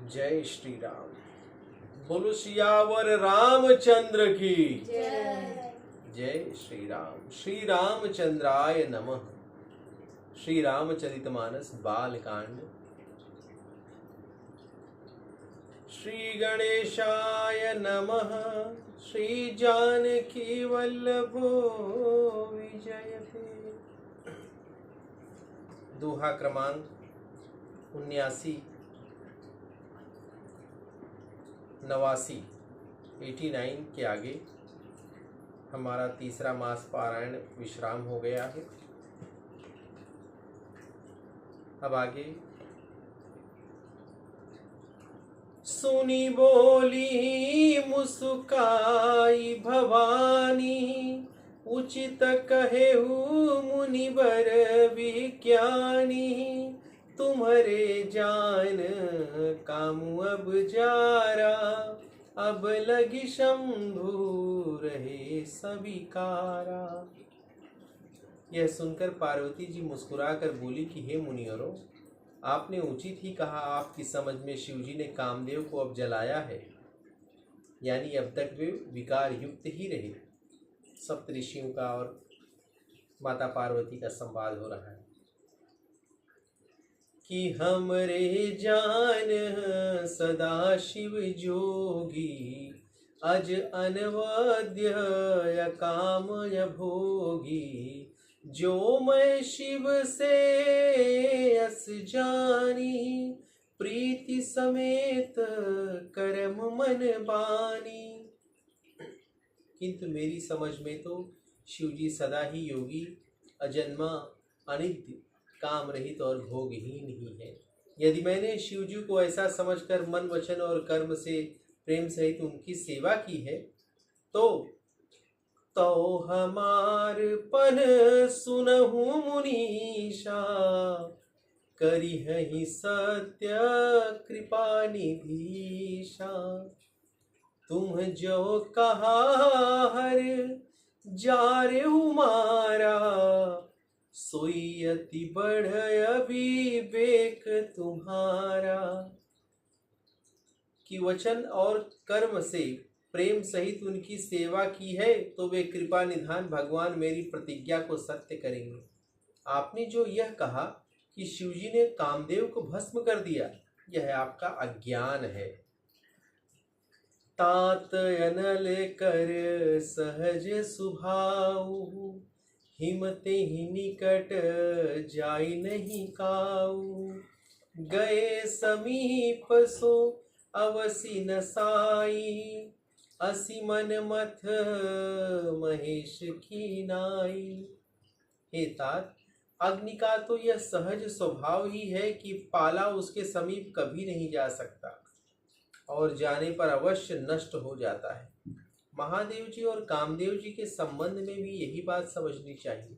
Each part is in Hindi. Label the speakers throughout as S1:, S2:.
S1: जय श्री राम। बोलो सियावर रामचंद्र की
S2: जय।
S1: जय श्री राम। श्री रामचंद्राय नमः। श्री रामचरितमानस बालकांड। श्री गणेशाय नमः। श्री जानकी वल्लभो विजयते। दोहा क्रमांक 79 89 के आगे हमारा तीसरा मास पारायण विश्राम हो गया है। अब आगे सुनी बोली मुस्काई भवानी, उचित कहेहु मुनिवर विज्ञानी। तुम्हारे जान कामु अब जारा, अब लगी शंभु रहे सविकारा। यह सुनकर पार्वती जी मुस्कुराकर बोली कि हे मुनिवरों, आपने उचित ही कहा। आपकी समझ में शिवजी ने कामदेव को अब जलाया है, यानी अब तक वे विकार युक्त ही रहे। सप्तऋषियों का और माता पार्वती का संवाद हो रहा है कि हमरे जान सदा शिव जोगी, अज अनवद्य कामय भोगी। जो मैं शिव से अस जानी, प्रीति समेत करम मन बानी। किंतु मेरी समझ में तो शिवजी सदा ही योगी, अजन्मा, अनित्य, काम रहित और भोगहीन ही है। यदि मैंने शिवजी को ऐसा समझकर मन वचन और कर्म से प्रेम सहित उनकी सेवा की है, तो हमार पन सुनहु मुनीषा, करिहि सत्य कृपा निधीशा। तुम जो कहा हर जारे मारा, सोई अति बढ़ विवेक तुम्हारा। कि वचन और कर्म से प्रेम सहित उनकी सेवा की है, तो वे कृपा निधान भगवान मेरी प्रतिज्ञा को सत्य करेंगे। आपने जो यह कहा कि शिवजी ने कामदेव को भस्म कर दिया, यह आपका अज्ञान है। तात अनल कर सहज सुभाऊ, हिमते ही निकट जाई नहीं काऊ। गए समीप सो अवसि न साई, असी मन मथ महेश की नाई। हे तात, अग्नि का तो यह सहज स्वभाव ही है कि पाला उसके समीप कभी नहीं जा सकता और जाने पर अवश्य नष्ट हो जाता है। महादेव जी और कामदेव जी के संबंध में भी यही बात समझनी चाहिए।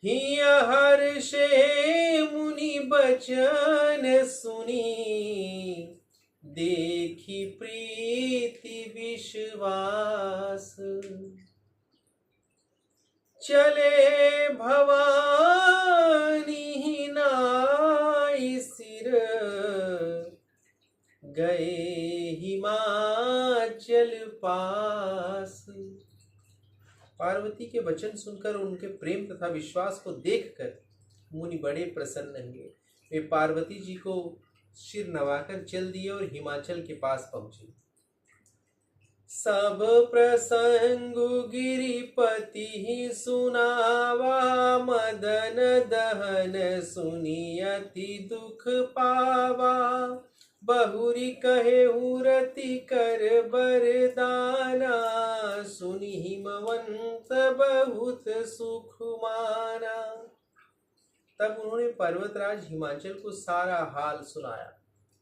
S1: ही हर्षे मुनि बचन सुनी, देखी प्रीति विश्वास। चले भवानी नाई सिर, गए हिमाचल पास। पार्वती के वचन सुनकर उनके प्रेम तथा विश्वास को देखकर मुनि बड़े प्रसन्न हुए। वे पार्वती जी को सिर नवाकर चल दिए और हिमाचल के पास पहुंचे। सब प्रसंग गिरिपति सुनावा, मदन दहन सुनी अति दुख पावा। बहुरी कहे रति कर बरदाना, सुनी हिमवंत बहुत सुख माना। तब उन्होंने पर्वतराज हिमाचल को सारा हाल सुनाया।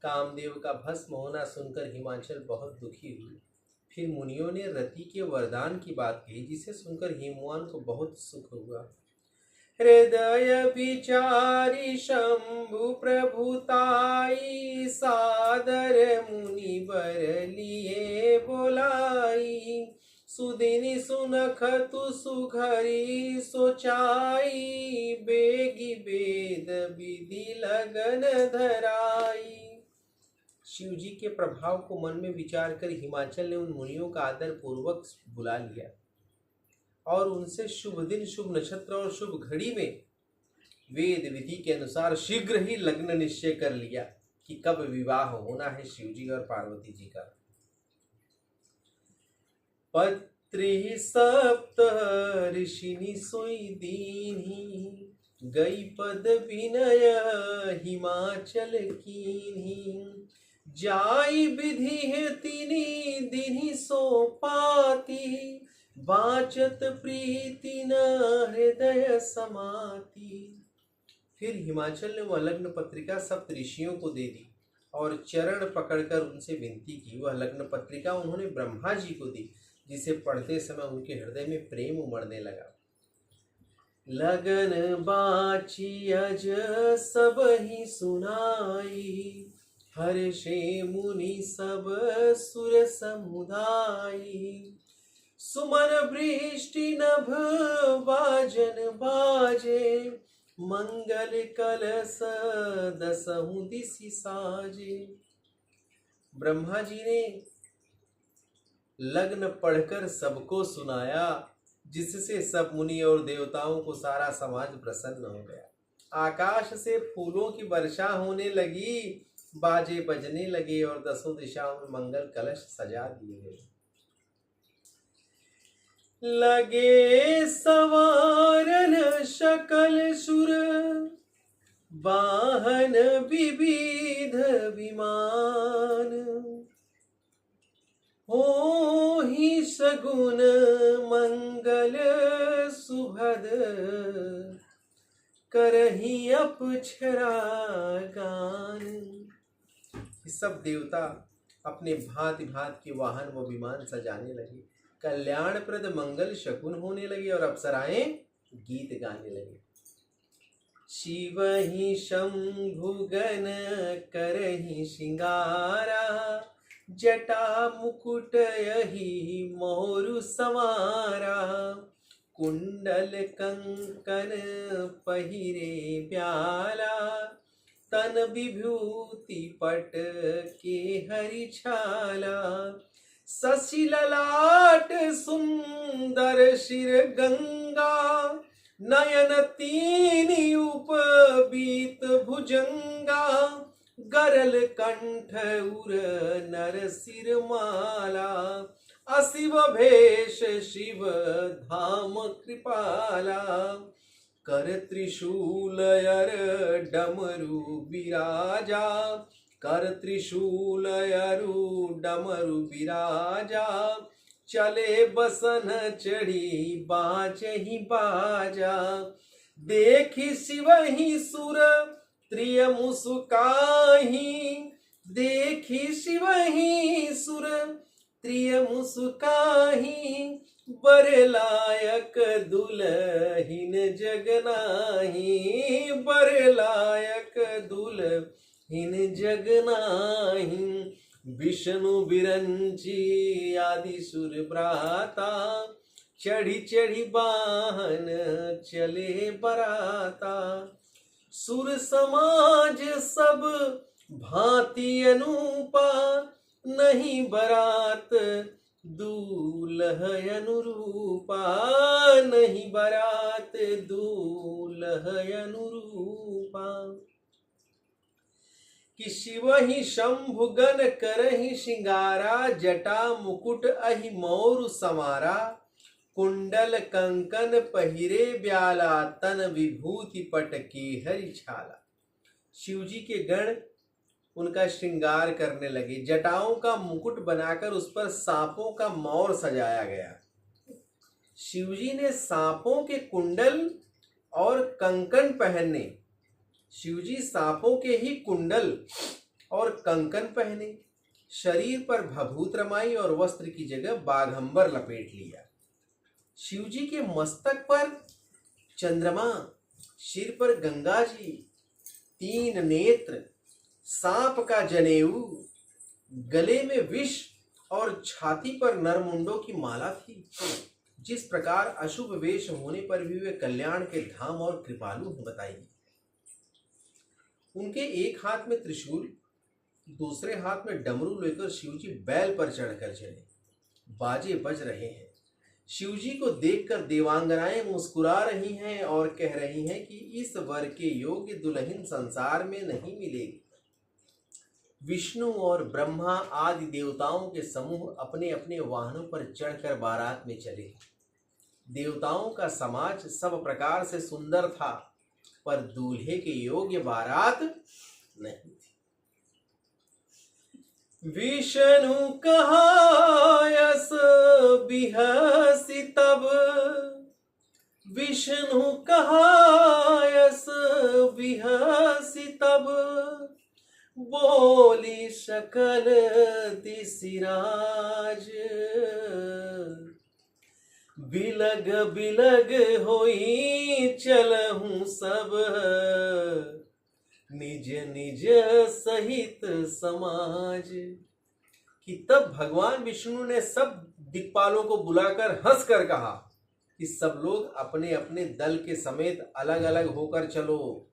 S1: कामदेव का भस्म होना सुनकर हिमाचल बहुत दुखी हुई। फिर मुनियों ने रति के वरदान की बात कही, जिसे सुनकर हिमवान को बहुत सुख हुआ। हृदय विचारी शंभु प्रभुताई, सादर मुनि वर लिए बोलाई। सुदिनी सुनख तु सुघरी सोचाई, बेगी बे वेद विधि लगन धराई। शिव जी के प्रभाव को मन में विचार कर हिमाचल ने उन मुनियों का आदर पूर्वक बुला लिया और उनसे शुभ दिन, शुभ नक्षत्र और शुभ घड़ी में वेद विधि के अनुसार शीघ्र ही लग्न निश्चय कर लिया कि कब विवाह होना है शिव जी और पार्वती जी का। पत्री सप्त ऋषिनि सोई दीन्ही, गई पद विनय हिमाचल कीन्ही। जाई विधि है तिनी दिन्ही सो पाती, बाचत प्रीति न हृदय समाती। फिर हिमाचल ने वह लग्न पत्रिका सप्त ऋषियों को दे दी और चरण पकड़कर उनसे विनती की। वह लग्न पत्रिका उन्होंने ब्रह्मा जी को दी, जिसे पढ़ते समय उनके हृदय में प्रेम उमड़ने लगा। लगन बाची अज सब ही सुनाई, हर्षे मुनि सब सुर समुदाई। सुमन वृष्टि नभ बाजन बाजे, मंगल कलश दसहु दिशि साजे। ब्रह्मा जी ने लग्न पढ़कर सबको सुनाया, जिससे सब मुनि और देवताओं को सारा समाज प्रसन्न हो गया। आकाश से फूलों की वर्षा होने लगी, बाजे बजने लगे और दसों दिशाओं में मंगल कलश सजा दिए गए। लगे सवारन सकल सुर, वाहन विविध विमान। हो ही सगुन मंगल सुभद, करही अप्सरा गान। सब देवता अपने भांति भांति के वाहन व विमान सजाने लगे, कल्याणप्रद मंगल शकुन होने लगे और अप्सराएं गीत गाने लगे। शिव ही शंभुगन करहि श्रृंगारा, जटा मुकुट यही मोरु समारा। कुंडल कंकन पहिरे प्याला, तन विभूति पट के हरि छाला। शशि ललाट सुंदर शिर गंगा, नयन तीन उपबीत भुजंगा। गरल कंठ उर नर सिर माला, अशिव भेष शिव धाम कृपाला। कर त्रिशूल अर डमरू विराजा, कर त्रिशूल अरु डमरू विराजा। चले बसन चढ़ी बाजहि बाजा, देखी शिव ही सुर त्रिय मुस्काही। देखी शिव ही सुर त्रिय मुस्काही, बर लायक दुलहिन जगनाही। बर लायक दुलहिन जगनाही। विष्णु बिरंची आदि सुर भ्राता, चढ़ी चढ़ी वाहन चले बराता। सुर समाज सब भांति अनूपा, नहीं बरात दूल्ह अनुरूपा। नहीं बरात दूल्ह अनुरूपा। कि शिव ही शंभुगन करहि श्रृंगारा, जटा मुकुट अहि मोरु समारा। कुंडल कंकन पहिरे ब्याला, तन विभूति पट के हरि छाला। शिव जी के गण उनका श्रृंगार करने लगे। जटाओं का मुकुट बनाकर उस पर सांपों का मौर सजाया गया। शिवजी ने सांपों के कुंडल और कंकन पहने। शिवजी सांपों के ही कुंडल और कंकन पहने, शरीर पर भभूत रमाई और वस्त्र की जगह बाघंबर लपेट लिया। शिवजी के मस्तक पर चंद्रमा, सिर पर गंगा जी, 3 नेत्र, सांप का जनेऊ, गले में विष और छाती पर नरमुंडों की माला थी। जिस प्रकार अशुभ वेश होने पर भी वे कल्याण के धाम और कृपालु बताई। उनके एक हाथ में त्रिशूल, दूसरे हाथ में डमरू लेकर शिवजी बैल पर चढ़कर चले। बाजे बज रहे हैं। शिवजी को देखकर देवांगनाएं मुस्कुरा रही हैं और कह रही हैं कि इस वर के योग्य दुल्हन संसार में नहीं मिलेगी। विष्णु और ब्रह्मा आदि देवताओं के समूह अपने अपने वाहनों पर चढ़कर बारात में चले। देवताओं का समाज सब प्रकार से सुंदर था, पर दूल्हे के योग्य बारात नहीं थी। विष्णु कहायस बिहसी तब, विष्णु कहायस बिहसी तब, बोली सकल दिसिराज। बिलग बिलग होई चलहूं सब, निज निज सहित समाज। कि तब भगवान विष्णु ने सब दिक्पालों को बुलाकर हंसकर कहा कि सब लोग अपने अपने दल के समेत अलग अलग होकर चलो।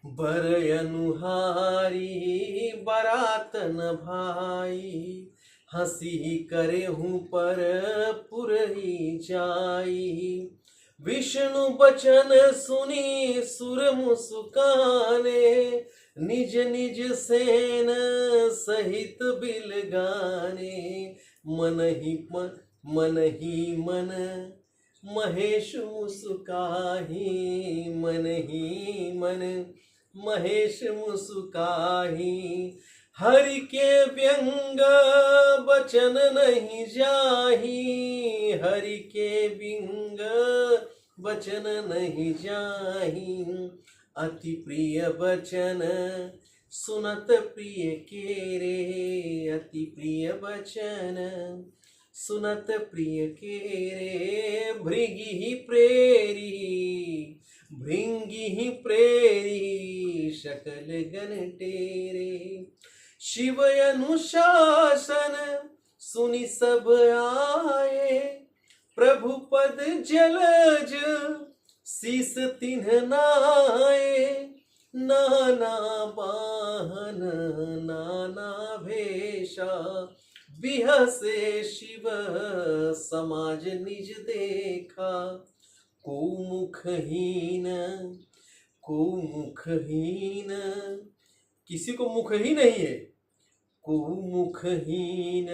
S1: बर अनुहारी बरात न भाई, हंसी करे हूँ पर पुरही जाई। विष्णु बचन सुनी सुर मुस्काने, निज निज सेन सहित बिल गाने। मन ही मन महेश मुस्काही, मन ही मन महेश मुस्काही। हरि के व्यंग बचन नहीं जाही, हरि के व्यंग बचन नहीं जाही। अति प्रिय बचन सुनत प्रिय के रे, अति प्रिय बचन सुनत प्रिय के रे। भृगि प्रेरी, भृंगी प्रेरी, सकल गण टेरे। शिव अनुशासन सुनि सब आए, प्रभु पद जलज शीस तिन्ह नाए। नाना वाहन नाना भेषा, बिहसे शिव समाज निज देखा। को मुखहीन, को मुखहीन, किसी को मुख ही नहीं है। को मुखहीन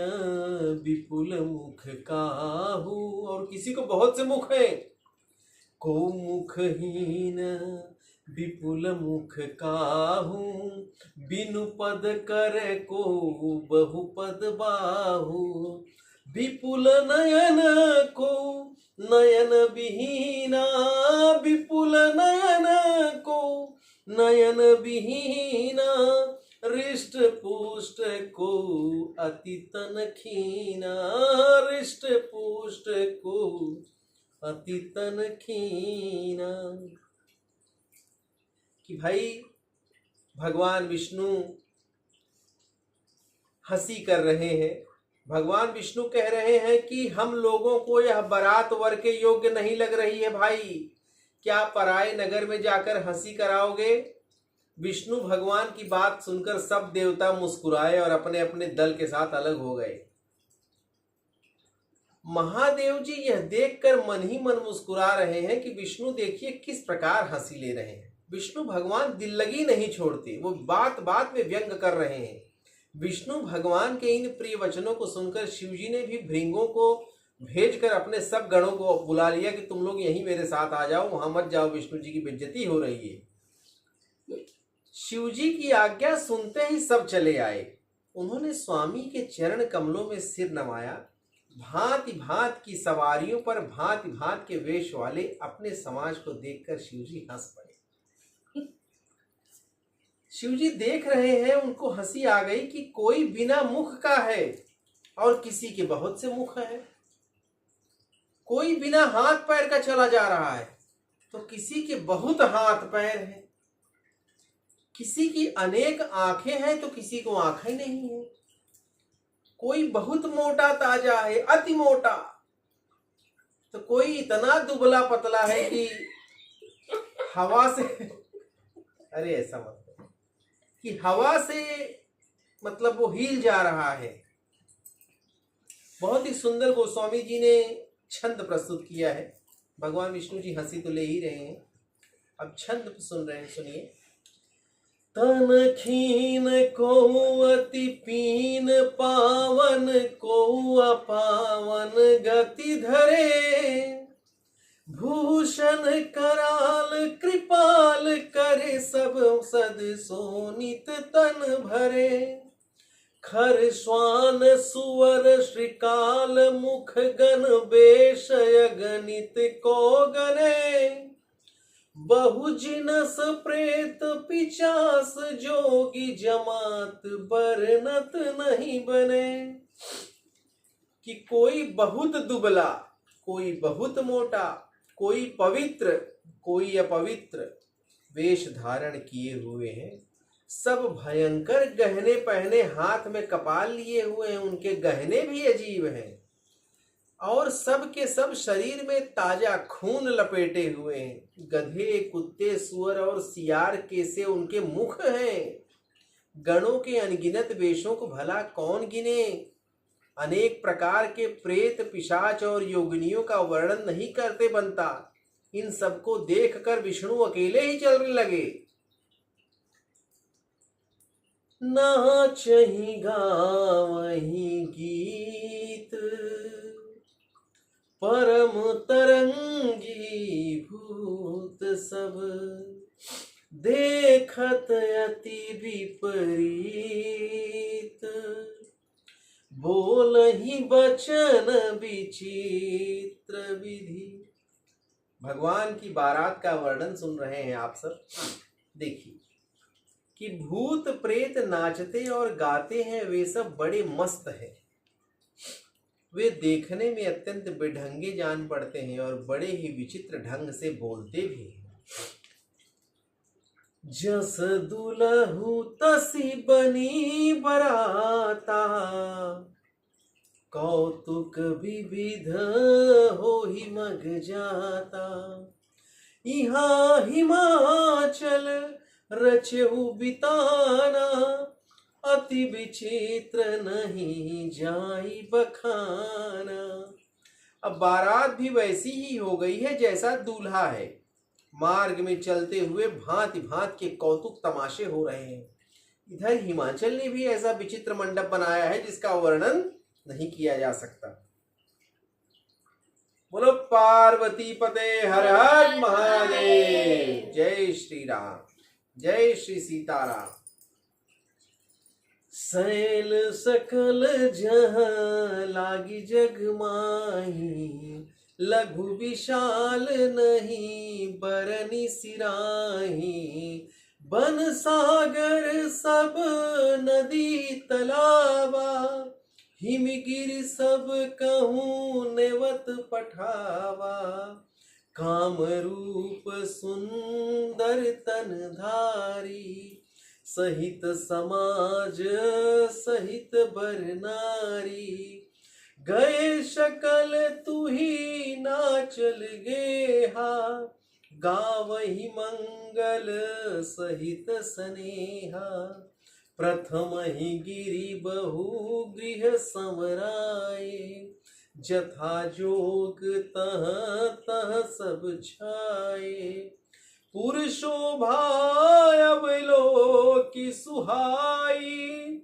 S1: विपुल मुख काहू, और किसी को बहुत से मुख हैं। को मुखहीन विपुल मुख काहू, बिनु पद कर को बहुपद बाहू। विपुल नयन को नयन विहीना, विपुल नयन को नयन विहीना। रिष्ट पुष्ट को अति तन खीना, रिष्ट पुष्ट को अति तन खीना। कि भाई भगवान विष्णु हंसी कर रहे हैं। भगवान विष्णु कह रहे हैं कि हम लोगों को यह बारात वर के योग्य नहीं लग रही है भाई। क्या पराए नगर में जाकर हंसी कराओगे? विष्णु भगवान की बात सुनकर सब देवता मुस्कुराए और अपने अपने दल के साथ अलग हो गए। महादेव जी यह देखकर मन ही मन मुस्कुरा रहे हैं कि विष्णु देखिए किस प्रकार हंसी ले रहे हैं। विष्णु भगवान दिल लगी नहीं छोड़ते, वो बात बात में व्यंग कर रहे हैं। विष्णु भगवान के इन प्रिय वचनों को सुनकर शिवजी ने भी भृंगों को भेजकर अपने सब गणों को बुला लिया कि तुम लोग यहीं मेरे साथ आ जाओ, वहां मत जाओ, विष्णु जी की बेइज्जती हो रही है। शिवजी की आज्ञा सुनते ही सब चले आए। उन्होंने स्वामी के चरण कमलों में सिर नवाया। भांति भांति की सवारियों पर भांति भांति के वेश वाले अपने समाज को देखकर शिवजी हंस पड़े। शिवजी देख रहे हैं, उनको हंसी आ गई कि कोई बिना मुख का है और किसी के बहुत से मुख हैं। कोई बिना हाथ पैर का चला जा रहा है तो किसी के बहुत हाथ पैर हैं। किसी की अनेक आंखें हैं तो किसी को आंखें नहीं है। कोई बहुत मोटा ताजा है, अति मोटा, तो कोई इतना दुबला पतला है कि हवा से अरे ऐसा मत करो कि हवा से मतलब वो हिल जा रहा है। बहुत ही सुंदर गोस्वामी जी ने छंद प्रस्तुत किया है। भगवान विष्णु जी हंसी तो ले ही रहे हैं, अब छंद सुन रहे हैं, सुनिए। तन खीन को अति पीन पावन को अपावन गति धरे, भूषण कराल कृपाल करे सब सद सोनित तन भरे, खर श्वान सुवर श्रीकाल मुख गण बेशय गणित को गने, बहु जिनस प्रेत पिचास जोगी जमात बरनत नहीं बने। कि कोई बहुत दुबला, कोई बहुत मोटा, कोई पवित्र, कोई अपवित्र वेश धारण किए हुए हैं, सब भयंकर गहने पहने हाथ में कपाल लिए हुए हैं, उनके गहने भी अजीब हैं, और सब के सब शरीर में ताजा खून लपेटे हुए हैं। गधे, कुत्ते, सुअर और सियार के से उनके मुख हैं। गणों के अनगिनत वेशों को भला कौन गिने। अनेक प्रकार के प्रेत, पिशाच और योगिनियों का वर्णन नहीं करते बनता। इन सबको देखकर विष्णु अकेले ही चलने लगे। नाचहि गावहि गीत परम तरंगी भूत सब, देखत अति विपरीत बोलहि बचन विचित्र विधि। भगवान की बारात का वर्णन सुन रहे हैं आप सब। देखिए कि भूत प्रेत नाचते और गाते हैं, वे सब बड़े मस्त हैं। वे देखने में अत्यंत बेढंगे जान पड़ते हैं और बड़े ही विचित्र ढंग से बोलते भी हैं। जस दुलहु तसी बनी बराता, कौतुक विविध होहि मग जाता। इहाँ हिमाचल रचहु बिताना, अति विचित्र नहीं जाई बखाना। अब बारात भी वैसी ही हो गई है जैसा दूल्हा है। मार्ग में चलते हुए भांति भांति के कौतुक तमाशे हो रहे हैं। इधर हिमाचल ने भी ऐसा विचित्र मंडप बनाया है जिसका वर्णन नहीं किया जा सकता। बोलो पार्वती पते हर हर महादेव। जय श्री राम, जय श्री सीताराम। सैल सकल जहाँ लागी जग माही, लघु विशाल नहीं बरनी सिराही। बन सागर सब नदी तलावा, हिमगिर सब कहूँ नेवत पठावा। काम रूप सुंदर तन धारी, सहित समाज सहित बर नारी। गए शकल तुही नाचल गेहा, गावहि मंगल सहित स्नेहा। प्रथम ही गिरि बहु गृह समराए, जथा जोग तह तह सब छाए। पुरुषोभा अवलोकि सुहाई,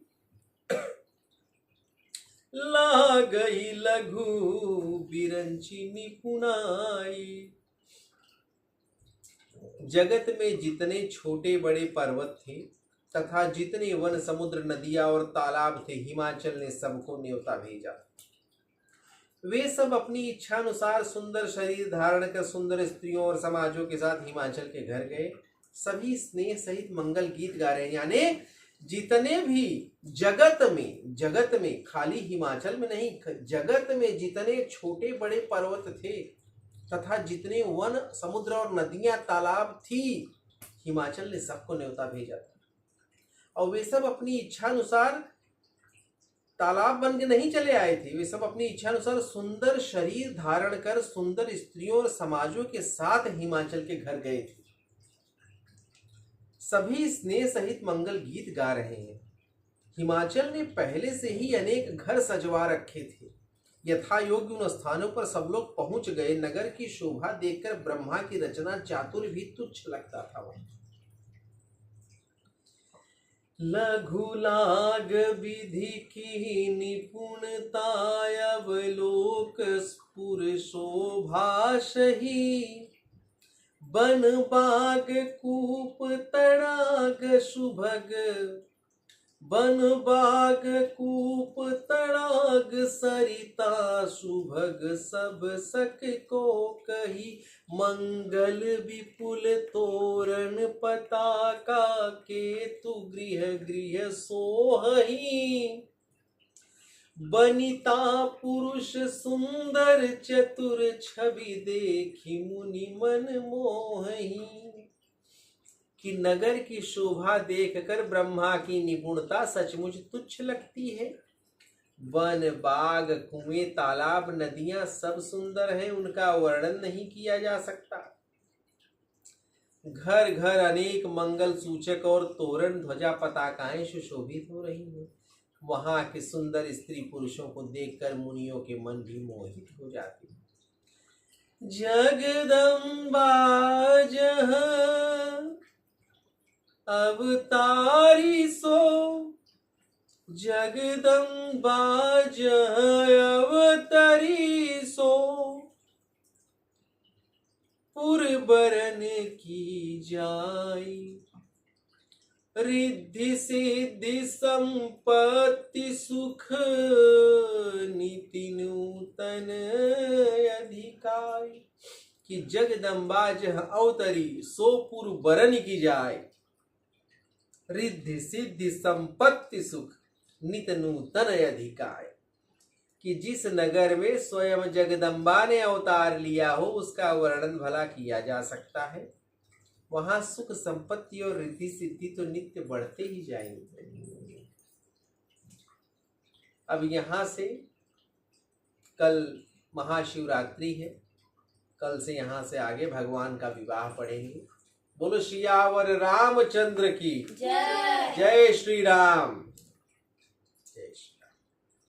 S1: ला गई लघु बिरंची निपुणाई। जगत में जितने छोटे बड़े पर्वत थे तथा जितने वन, समुद्र, नदियां और तालाब थे, हिमाचल ने सबको न्योता भेजा। वे सब अपनी इच्छा अनुसार सुंदर शरीर धारण कर सुंदर स्त्रियों और समाजों के साथ हिमाचल के घर गए। सभी स्नेह सहित मंगल गीत गा रहे हैं। यानी जितने भी जगत में खाली हिमाचल में नहीं, जगत में जितने छोटे बड़े पर्वत थे तथा जितने वन, समुद्र और नदियां, तालाब थी, हिमाचल ने सबको न्योता भेजा था। और वे सब अपनी इच्छा अनुसार तालाब बन के नहीं चले आए थे। वे सब अपनी इच्छा अनुसार सुंदर शरीर धारण कर सुंदर स्त्रियों और समाजों के साथ हिमाचल के घर गए थे। सभी स्नेह सहित मंगल गीत गा रहे हैं। हिमाचल ने पहले से ही अनेक घर सजवा रखे थे। यथा योग्य उन स्थानों पर सब लोग पहुंच गए। नगर की शोभा देखकर ब्रह्मा की रचना चातुर्य भी तुच्छ लगता था वहां। लघु लाग विधि की निपुणता अवलोक स्फुर शोभा सही। बन बाग कूप तड़ाग सुभग, बन बाग कूप तड़ाग सरिता सुभग। सब सक को कही मंगल विपुल तोरण पताका। केतु गृह गृह सोहही, बनिता पुरुष सुंदर चतुर। छवि देखी मुनि मन मोहही। कि नगर की शोभा देखकर ब्रह्मा की निपुणता सचमुच तुच्छ लगती है। वन बाग कुएं तालाब नदियां सब सुंदर हैं, उनका वर्णन नहीं किया जा सकता। घर घर अनेक मंगल सूचक और तोरण ध्वजा पताकाएं सुशोभित हो रही हैं। वहां के सुंदर स्त्री पुरुषों को देखकर मुनियों के मन भी मोहित हो जाते हैं। जगदम्बा जहाँ अवतारी सो, जगदम्बा जहाँ अवतारी सो। पुरबरन की जाई, रिद्धि सिद्धि संपत्ति सुख। नीति नूतन अधिकार। कि जगदम्बा जहाँ अवतरी सो पुरबरन की जाय। रिद्धि सिद्धि संपत्ति सुख नित नूतन अधिकार। कि जिस नगर में स्वयं जगदम्बा ने अवतार लिया हो उसका वर्णन भला किया जा सकता है। वहां सुख संपत्ति और रिद्धि सिद्धि तो नित्य बढ़ते ही जाएंगे। अब यहां से कल महाशिवरात्रि है। कल से यहां से आगे भगवान का विवाह पढ़ेंगे। बोलो सियावर रामचंद्र की जय। जय श्री राम।